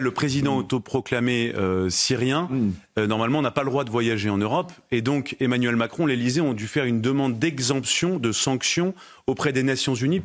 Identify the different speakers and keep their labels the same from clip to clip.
Speaker 1: Le président autoproclamé syrien, normalement, n'a pas le droit de voyager en Europe. Et donc, Emmanuel Macron, l'Élysée ont dû faire une demande d'exemption, de sanctions auprès des Nations Unies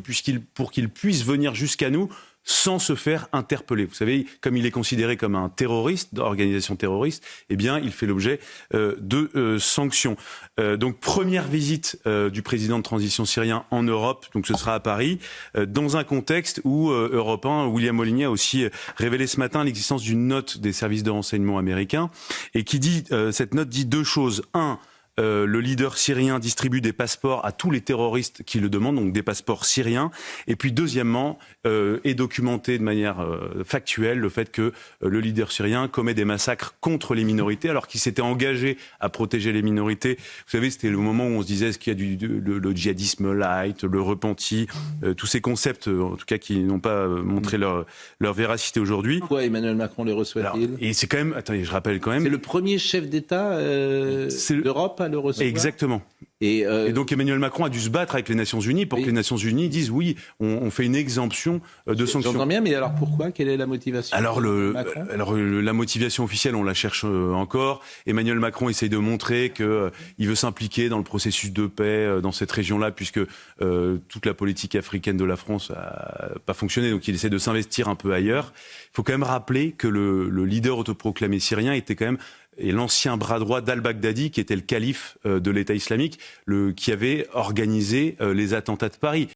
Speaker 1: pour qu'il puisse venir jusqu'à nous sans se faire interpeller. Vous savez, comme il est considéré comme un terroriste, d'organisation terroriste, eh bien, il fait l'objet de sanctions. Donc, première visite du président de transition syrien en Europe, donc ce sera à Paris, dans un contexte où Europe 1, William Molyneux a aussi révélé ce matin l'existence d'une note des services de renseignement américains, et qui dit, cette note dit deux choses. Un, le leader syrien distribue des passeports à tous les terroristes qui le demandent, donc des passeports syriens. Et puis deuxièmement, est documenté de manière factuelle le fait que le leader syrien commet des massacres contre les minorités, alors qu'il s'était engagé à protéger les minorités. Vous savez, c'était le moment où on se disait, est-ce qu'il y a le djihadisme light, le repenti, tous ces concepts, en tout cas, qui n'ont pas montré leur véracité aujourd'hui.
Speaker 2: Pourquoi Emmanuel Macron les reçoit-il ?
Speaker 1: Et c'est quand même, attendez, je rappelle quand même...
Speaker 2: C'est le premier chef d'État d'Europe à le recevoir.
Speaker 1: Exactement. Et donc Emmanuel Macron a dû se battre avec les Nations Unies pour que les Nations Unies disent oui, on fait une exemption de sanctions.
Speaker 2: J'entends bien, mais alors pourquoi ? Quelle est la motivation ?
Speaker 1: Alors la motivation officielle, on la cherche encore. Emmanuel Macron essaye de montrer qu'il veut s'impliquer dans le processus de paix dans cette région-là, puisque toute la politique africaine de la France n'a pas fonctionné, donc il essaie de s'investir un peu ailleurs. Il faut quand même rappeler que le leader autoproclamé syrien était quand même l'ancien bras droit d'al-Baghdadi, qui était le calife de l'État islamique, qui avait organisé les attentats de Paris.